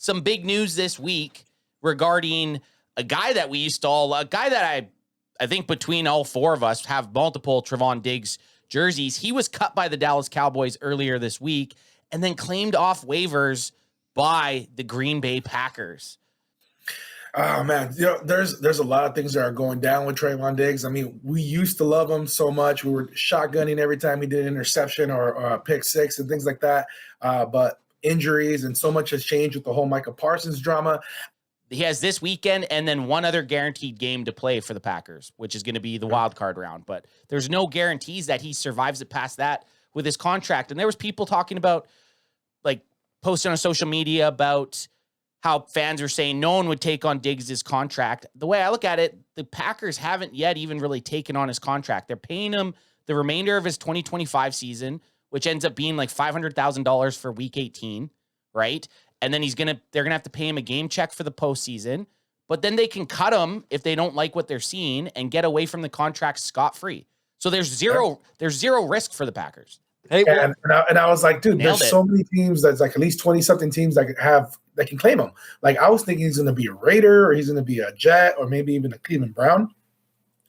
some big news this week regarding a guy that I think between all four of us have multiple Trevon Diggs jerseys. He was cut by the Dallas Cowboys earlier this week and then claimed off waivers by the Green Bay Packers. Oh man, there's a lot of things that are going down with Trevon Diggs. I mean, we used to love him so much. We were shotgunning every time he did an interception or a pick six and things like that. But injuries and so much has changed with the whole Micah Parsons drama. He has this weekend and then one other guaranteed game to play for the Packers, which is going to be the wild card round. But there's no guarantees that he survives it past that with his contract. And there was people talking about, like, posting on social media about how fans are saying no one would take on Diggs' contract. The way I look at it, the Packers haven't yet even really taken on his contract. They're paying him the remainder of his 2025 season, which ends up being like $500,000 for week 18, right? And then they're gonna have to pay him a game check for the postseason, but then they can cut him if they don't like what they're seeing and get away from the contract scot-free. So there's zero risk for the Packers. Hey, and I was like, dude, there's so many teams that's like at least 20-something teams that can claim him. Like, I was thinking he's going to be a Raider or he's going to be a Jet or maybe even a Cleveland Brown.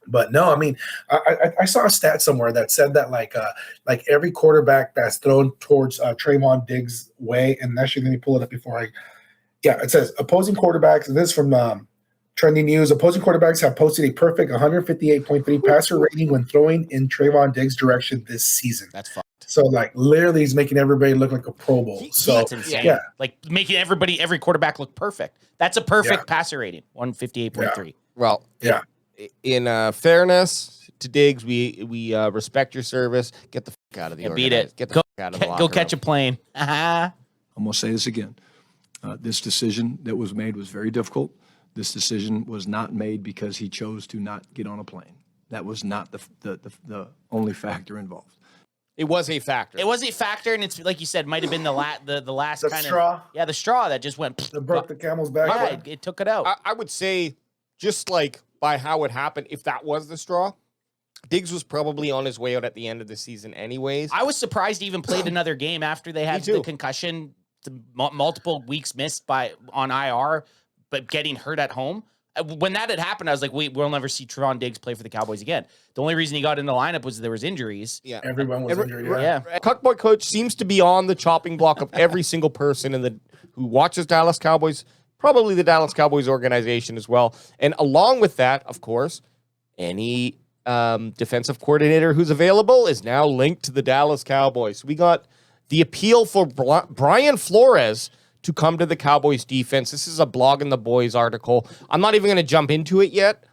But no, I mean, I saw a stat somewhere that said that like every quarterback that's thrown towards Trevon Diggs' way, and actually let me pull it up before it says opposing quarterbacks, and this is from Trending News, opposing quarterbacks have posted a perfect 158.3 passer rating when throwing in Trevon Diggs' direction this season. That's fucked. So, like, literally he's making everybody look like a Pro Bowl. So that's insane. Yeah. Like, making every quarterback look perfect. That's a perfect passer rating, 158.3. Yeah. Well, in fairness to Diggs, we respect your service. Get the fuck out of the beat it. Get the fuck out of the locker room. Go catch a plane. I'm going to say this again. This decision that was made was very difficult. This decision was not made because he chose to not get on a plane. That was not the only factor involved. It was a factor. It was a factor, and it's like you said, might have been the last the kind straw. of the straw that just went. That broke the camel's back. Yeah, it took it out. I would say, just like by how it happened, if that was the straw, Diggs was probably on his way out at the end of the season anyways. I was surprised he even played another game after they had the concussion, multiple weeks missed on IR, but getting hurt at home. When that had happened, I was like, we'll never see Trevon Diggs play for the Cowboys again. The only reason he got in the lineup was there was injuries. Yeah, everyone was injured. Yeah. Cuckboy Coach seems to be on the chopping block of every single person who watches Dallas Cowboys, probably the Dallas Cowboys organization as well. And along with that, of course, any defensive coordinator who's available is now linked to the Dallas Cowboys. We got the appeal for Brian Flores to come to the Cowboys defense. This is a Blog in the Boys article. I'm not even going to jump into it yet.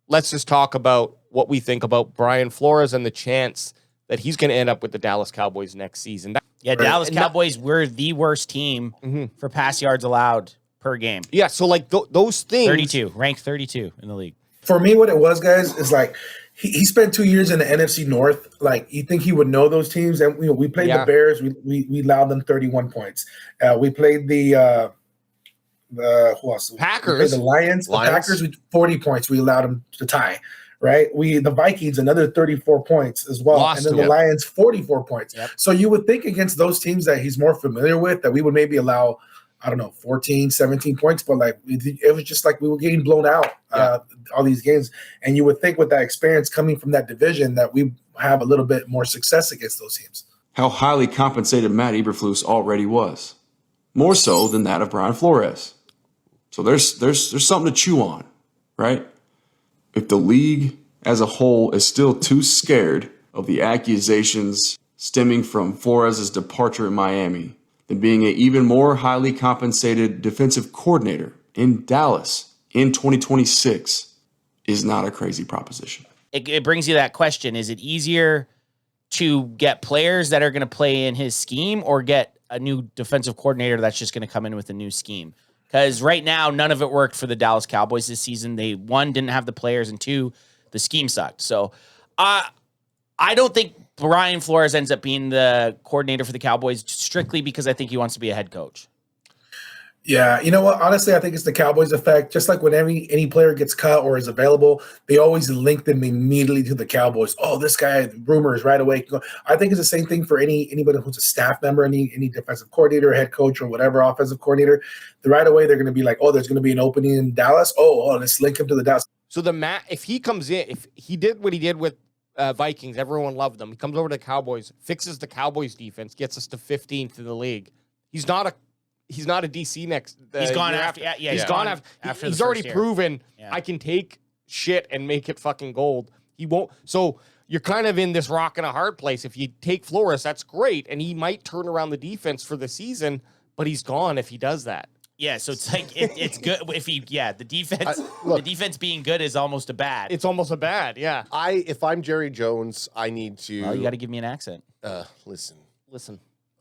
Let's just talk about what we think about Brian Flores and the chance that he's going to end up with the Dallas Cowboys next season. Dallas Cowboys were the worst team for pass yards allowed per game. Yeah, so like those things. 32, ranked 32 in the league. For me, what it was, guys, is like he spent 2 years in the NFC North. Like, you think he would know those teams? And we played the Bears. We allowed them 31 points. We played the who else? Packers. The Lions. The Packers with 40 points. We allowed them to tie. Right. The Vikings another 34 points as well, and then the Lions 44 points. Yep. So you would think against those teams that he's more familiar with that we would maybe allow, I don't know, 14, 17 points, but like it was just like we were getting blown out all these games. And you would think with that experience coming from that division that we have a little bit more success against those teams. How highly compensated Matt Eberflus already was, more so than that of Brian Flores. So there's something to chew on, right? If the league as a whole is still too scared of the accusations stemming from Flores' departure in Miami, then being an even more highly compensated defensive coordinator in Dallas in 2026 is not a crazy proposition. It brings you that question. Is it easier to get players that are going to play in his scheme or get a new defensive coordinator that's just going to come in with a new scheme? Because right now, none of it worked for the Dallas Cowboys this season. They, one, didn't have the players, and two, the scheme sucked. So I don't think Brian Flores ends up being the coordinator for the Cowboys strictly because I think he wants to be a head coach. Yeah, you know what? Honestly, I think it's the Cowboys effect. Just like when any player gets cut or is available, they always link them immediately to the Cowboys. Oh, this guy, rumors right away. I think it's the same thing for anybody who's a staff member, any defensive coordinator, head coach, or whatever offensive coordinator. Right away, they're going to be like, oh, there's going to be an opening in Dallas. Oh, let's link him to the Dallas. So if he comes in, if he did what he did with Vikings, everyone loved him. He comes over to the Cowboys, fixes the Cowboys defense, gets us to 15th in the league. He's not a DC next. He's gone after. Yeah, he's gone after. He's already proven I can take shit and make it fucking gold. He won't. So you're kind of in this rock and a hard place. If you take Flores, that's great, and he might turn around the defense for the season. But he's gone if he does that. Yeah, so it's like it's good if the defense the defense being good is almost a bad. It's almost a bad. Yeah. If I'm Jerry Jones, I need to. Well, you got to give me an accent. Listen.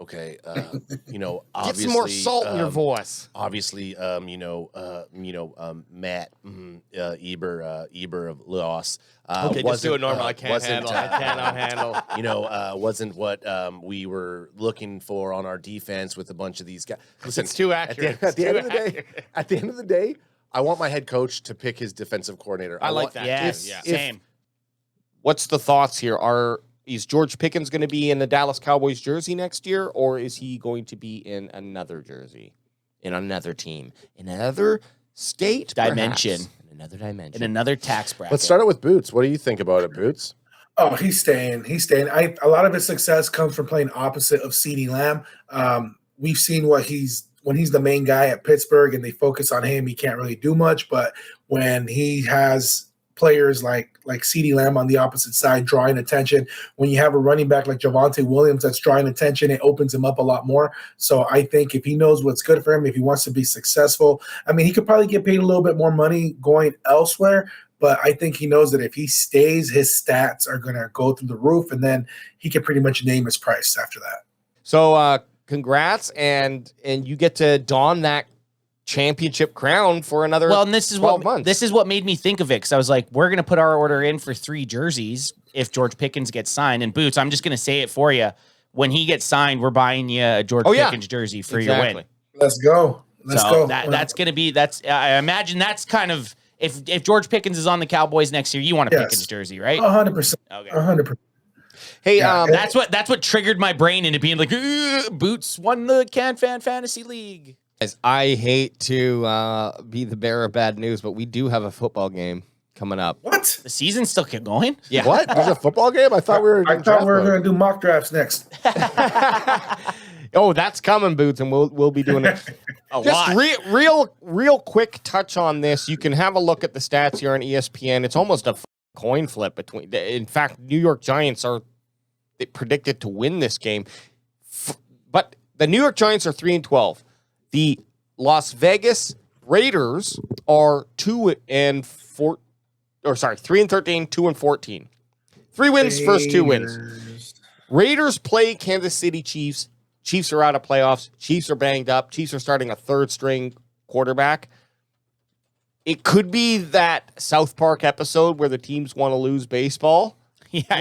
Okay, obviously, get some more salt in your voice. Obviously, Matt Eber of Loss. Okay, just do it normal. I cannot handle. Wasn't what we were looking for on our defense with a bunch of these guys. Listen, it's too accurate. At the end of the day, I want my head coach to pick his defensive coordinator. I like that. Yes, same. What's the thoughts here? Is George Pickens going to be in the Dallas Cowboys jersey next year, or is he going to be in another jersey, in another team, in another state, dimension, in another dimension, in another tax bracket? Let's start it with Boots. What do you think about it, Boots? Oh, he's staying. A lot of his success comes from playing opposite of CeeDee Lamb. We've seen when he's the main guy at Pittsburgh and they focus on him, he can't really do much. But when he has players like CeeDee Lamb on the opposite side drawing attention, when you have a running back like Javonte Williams that's drawing attention, it opens him up a lot more. So I think if he knows what's good for him, if he wants to be successful, I mean, he could probably get paid a little bit more money going elsewhere, but I think he knows that if he stays, his stats are going to go through the roof, and then he can pretty much name his price after that. So congrats, and you get to don that championship crown for another 12 months. This is what made me think of it, because I was like, we're going to put our order in for 3 jerseys if George Pickens gets signed. And Boots, I'm just going to say it for you. When he gets signed, we're buying you a George Pickens jersey for your win. Let's go. Let's go. That's going to be, I imagine that's kind of, if George Pickens is on the Cowboys next year, you want a Pickens jersey, right? 100%. Okay. 100%. Hey, that's what triggered my brain into being like, Boots won the CanFan Fantasy League. Guys, I hate to be the bearer of bad news, but we do have a football game coming up. What? The season's still kept going? Yeah. What? There's a football game? I thought we were going to do mock drafts next. Oh, that's coming, Boots, and we'll be doing it. Just real quick touch on this. You can have a look at the stats here on ESPN. It's almost a coin flip between. In fact, New York Giants are predicted to win this game, but the New York Giants are 3-12. The Las Vegas Raiders are 3-13, 2-14. 3 wins, first 2 wins. Raiders play Kansas City Chiefs. Chiefs are out of playoffs. Chiefs are banged up. Chiefs are starting a 3rd-string quarterback. It could be that South Park episode where the teams want to lose baseball. Yeah,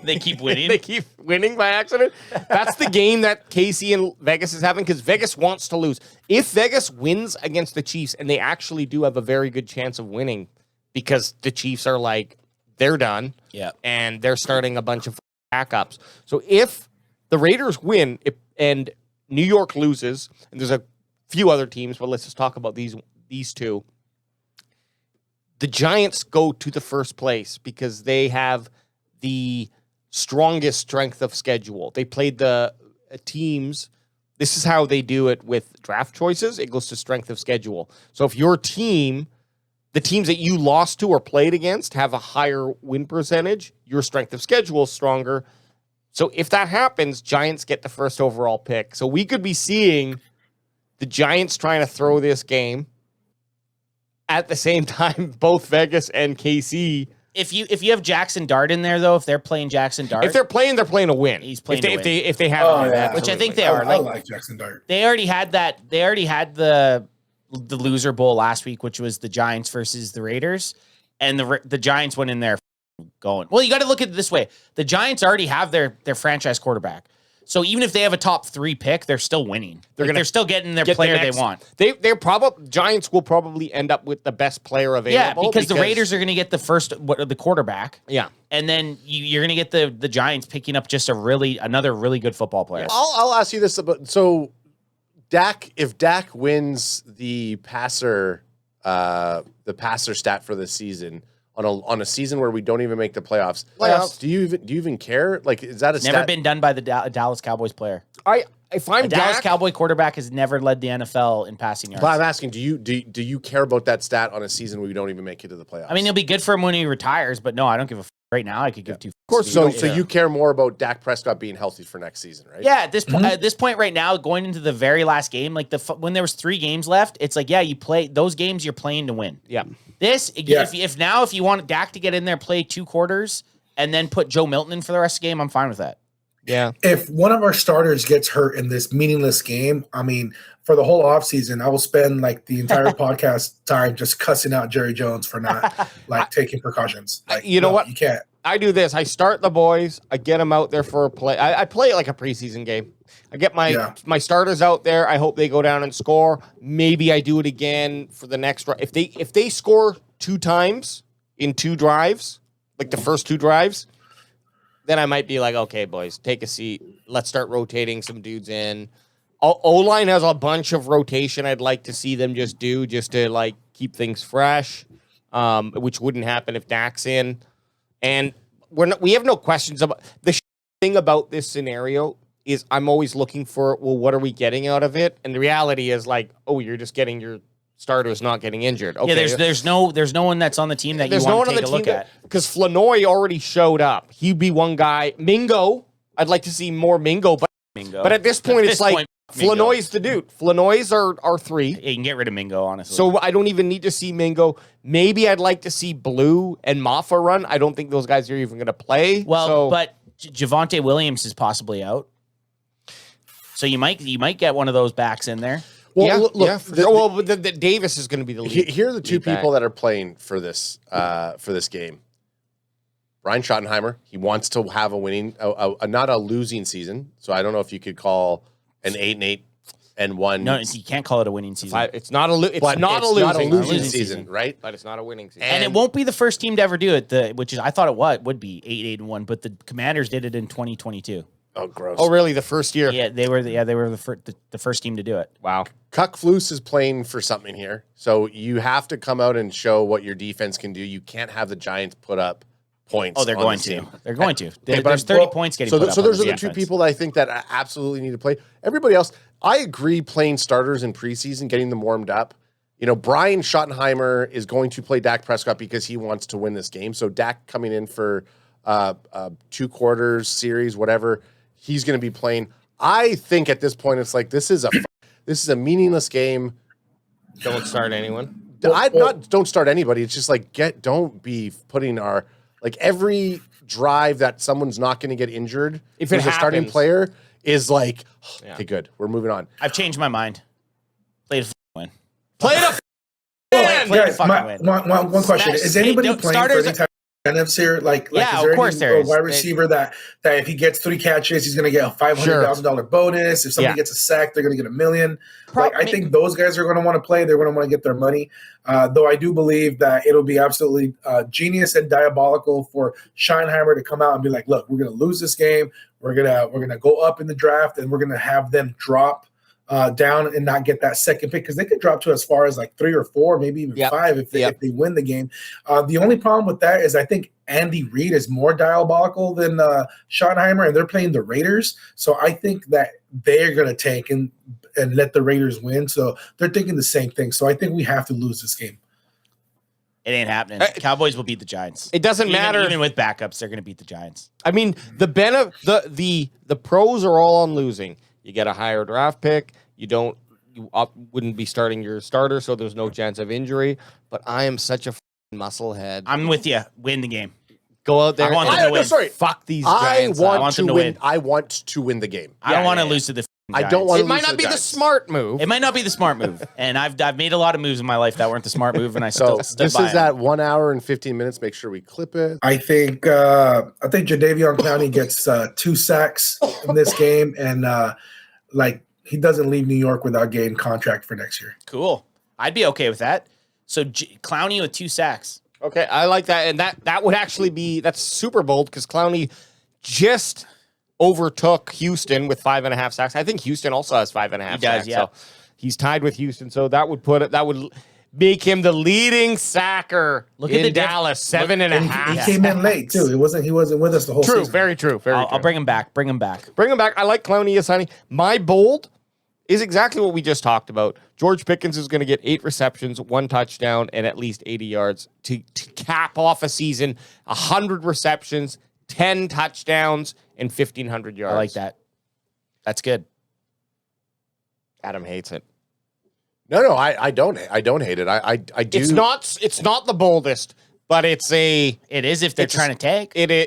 they keep winning. They keep winning by accident. That's the game that KC and Vegas is having, because Vegas wants to lose. If Vegas wins against the Chiefs, and they actually do have a very good chance of winning, because the Chiefs are like, they're done. Yeah. And they're starting a bunch of backups. So if the Raiders win and New York loses, and there's a few other teams, but let's just talk about these two. The Giants go to the first place because they have the strongest strength of schedule. They played the teams. This is how they do it with draft choices. It goes to strength of schedule. So if your team, the teams that you lost to or played against, have a higher win percentage, your strength of schedule is stronger. So if that happens, Giants get the first overall pick. So we could be seeing the Giants trying to throw this game. At the same time, both Vegas and KC. If you have Jackson Dart in there, though, if they're playing Jackson Dart, if they're playing a win. He's playing to win. If they have that, which I think they are. I like Jackson Dart. They already had that. They already had the loser bowl last week, which was the Giants versus the Raiders, and the Giants went in there going. Well, you got to look at it this way: the Giants already have their franchise quarterback. So even if they have a top 3 pick, they're still winning. They're still getting their player they want. They're probably Giants will probably end up with the best player available. Yeah, because the Raiders are going to get the quarterback. Yeah, and then you're going to get the Giants picking up just another really good football player. I'll ask you this about if Dak wins the passer stat for the season on a season where we don't even make the playoffs, do you even care? Like, is that never been done by the Dallas Cowboys player? If I'm Dallas Cowboy quarterback has never led the NFL in passing yards. But I'm asking, do you care about that stat on a season where we don't even make it to the playoffs? I mean, it'll be good for him when he retires, but no, I don't give a right now. I could give 2. Of course. So you care more about Dak Prescott being healthy for next season, right? Yeah. At this point right now, going into the very last game, like when there was 3 games left, it's like, yeah, you play those games, you're playing to win. Yeah. If you want Dak to get in there, play 2 quarters, and then put Joe Milton in for the rest of the game, I'm fine with that. Yeah. If one of our starters gets hurt in this meaningless game, I mean, for the whole offseason, I will spend like the entire podcast time just cussing out Jerry Jones for not taking precautions. Like, you know what? You can't. I do this. I start the boys. I get them out there for a play. I play it like a preseason game. I get my starters out there. I hope they go down and score. Maybe I do it again for the next drive. If they score 2 times in 2 drives, like the first 2 drives, then I might be like, okay, boys, take a seat. Let's start rotating some dudes in. O-line has a bunch of rotation I'd like to see them just to like keep things fresh, which wouldn't happen if Dak's in. And we have no questions about the thing about this scenario is I'm always looking for, well, what are we getting out of it? And the reality is like, oh, you're just getting your starters not getting injured. Okay. Yeah, there's no one that's on the team that you want to take a look at. Because Flanoy already showed up. He'd be one guy. Mingo, I'd like to see more Mingo, but at this point, it's like Flanoy's the dude. Flanoy's are 3. Yeah, you can get rid of Mingo, honestly. So I don't even need to see Mingo. Maybe I'd like to see Blue and Maffa run. I don't think those guys are even going to play. Well, but Javonte Williams is possibly out. So you might get one of those backs in there. Well, the Davis is going to be the lead. Here are the 2 people that are playing for this game. Brian Schottenheimer, he wants to have a winning, not a losing season. So I don't know if you could call an 8-8-1. No, you can't call it a winning season. It's not a losing season, right? But it's not a winning season. And it won't be the first team to ever do it. Which is I thought it would be 8-8-1, but the Commanders did it in 2022. Oh, gross! Oh, really? The first year? Yeah, they were the first team to do it. Wow. Cuck Flus is playing for something here, so you have to come out and show what your defense can do. You can't have the Giants put up points. Oh, they're going to. They're going to. There's 30 points getting put up. So those are the 2 people that I think that absolutely need to play. Everybody else, I agree. Playing starters in preseason, getting them warmed up. You know, Brian Schottenheimer is going to play Dak Prescott because he wants to win this game. So Dak coming in for 2 quarters series, whatever. He's going to be playing. I think at this point it's like this is a meaningless game. Don't start anyone. Don't start anybody. It's just like don't be putting our every drive that someone's not going to get injured. If it a starting player is like, okay, good. We're moving on. I've changed my mind. Play the win. Play the guys, one question: is anybody playing for the incentives here? Like yeah, is there of course there is. Wide receiver that if he gets 3 catches, he's going to get a $500,000 bonus. If somebody gets a sack, they're going to get $1 million. I think those guys are going to want to play. They're going to want to get their money. Though I do believe that it'll be absolutely genius and diabolical for Schottenheimer to come out and be like, "Look, we're going to lose this game. We're gonna go up in the draft, and we're going to have them drop." Down and not get that second pick because they could drop to as far as like 3 or 4, maybe even 5 if they win the game. The only problem with that is I think Andy Reid is more diabolical than Schottenheimer, and they're playing the Raiders. So I think that they're going to tank and let the Raiders win. So they're thinking the same thing. So I think we have to lose this game. It ain't happening. Cowboys will beat the Giants. It doesn't matter. Even with backups, they're going to beat the Giants. I mean, the pros are all on losing. You get a higher draft pick. You wouldn't be starting your starter, so there's no chance of injury. But I am such a musclehead. I'm with you. Win the game. Go out there. I want them to win. Fuck these Giants. I want to win the game. I don't want to lose to the I don't want It to. might not be the smart move. It might not be the smart move, and I've made a lot of moves in my life that weren't the smart move, and I So still stood this by is it. at 1 hour and 15 minutes. Make sure we clip it. I think Jadeveon Clowney gets 2 sacks in this game, and he doesn't leave New York without getting contract for next year. Cool. I'd be okay with that. So Clowney with 2 sacks. Okay, I like that, and that would actually be that's super bold because Clowney just overtook Houston with 5.5 sacks. I think Houston also has 5.5 He does, sacks. yeah. So he's tied with Houston. So that would make him the leading sacker in Dallas. 7.5. He came in late too. He wasn't with us the whole True, season. very true. Very true. I'll bring him back. Bring him back. Bring him back. I like Clowney as signing. My bold is exactly what we just talked about. George Pickens is going to get 8 receptions, 1 touchdown, and at least 80 yards to cap off a season. 100 receptions, 10 touchdowns, and 1,500 yards. I like that. That's good. Adam hates it. No, I don't hate it. I do. It's not the boldest, but it is if they're trying to tank. It is.